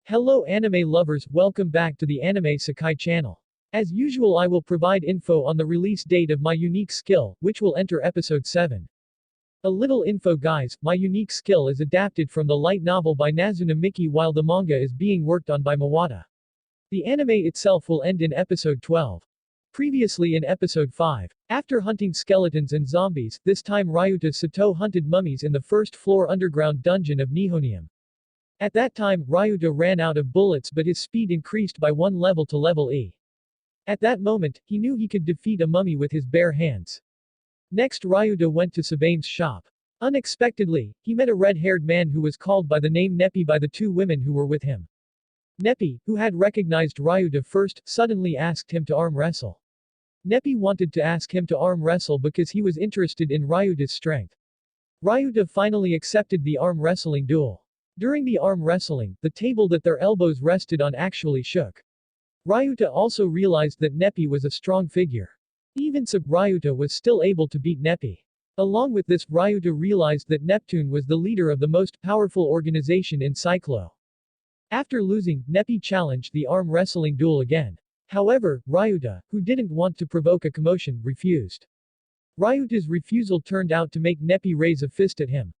Hello anime lovers, welcome back to the Anime Sakai channel. As usual, I will provide info on the release date of my unique skill, which will enter episode 7. A little info guys, my unique skill is adapted from the light novel by Nazuna Miki while the manga is being worked on by Mawata. The anime itself will end in episode 12. Previously in episode 5, after hunting skeletons and zombies, this time Ryuta Sato hunted mummies in the first floor underground dungeon of Nihonium. At that time, Ryuta ran out of bullets but his speed increased by one level to level E. At that moment, he knew he could defeat a mummy with his bare hands. Next Ryuta went to Sabane's shop. Unexpectedly, he met a red-haired man who was called by the name Nepi by the two women who were with him. Nepi, who had recognized Ryuta first, suddenly asked him to arm wrestle. Nepi wanted to ask him to arm wrestle because he was interested in Ryuta's strength. Ryuta finally accepted the arm wrestling duel. During the arm wrestling, the table that their elbows rested on actually shook. Ryuta also realized that Nepi was a strong figure. Even so, Ryuta was still able to beat Nepi. Along with this, Ryuta realized that Neptune was the leader of the most powerful organization in Cyclo. After losing, Nepi challenged the arm wrestling duel again. However, Ryuta, who didn't want to provoke a commotion, refused. Ryuta's refusal turned out to make Nepi raise a fist at him.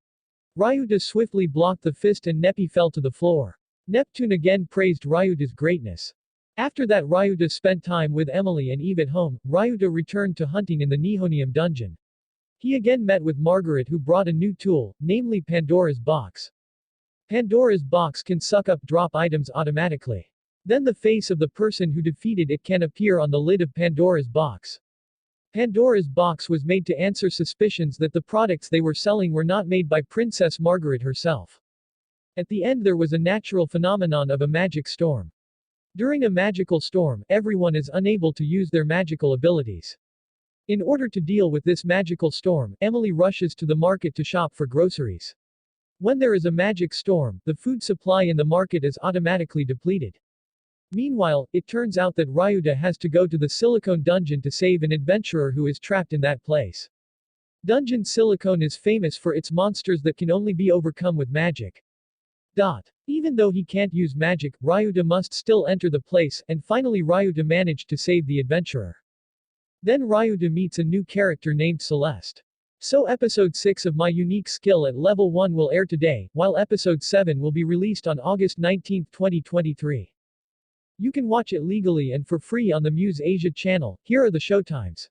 Ryuta swiftly blocked the fist and Nepi fell to the floor. Neptune again praised Ryuta's greatness. After that, Ryuta spent time with Emily and Eve at home. Ryuta returned to hunting in the Nihonium dungeon. He again met with Margaret, who brought a new tool, namely Pandora's Box. Pandora's Box can suck up drop items automatically. Then the face of the person who defeated it can appear on the lid of Pandora's Box. Pandora's Box was made to answer suspicions that the products they were selling were not made by Princess Margaret herself. At the end there was a natural phenomenon of a magic storm. During a magical storm, everyone is unable to use their magical abilities. In order to deal with this magical storm, Emily rushes to the market to shop for groceries. When there is a magic storm, the food supply in the market is automatically depleted. Meanwhile, it turns out that Ryuta has to go to the Silicone Dungeon to save an adventurer who is trapped in that place. Dungeon Silicone is famous for its monsters that can only be overcome with magic. Even though he can't use magic, Ryuta must still enter the place, and finally Ryuta managed to save the adventurer. Then Ryuta meets a new character named Celeste. So episode 6 of my unique skill at level 1 will air today, while episode 7 will be released on August 19, 2023. You can watch it legally and for free on the Muse Asia channel. Here are the showtimes.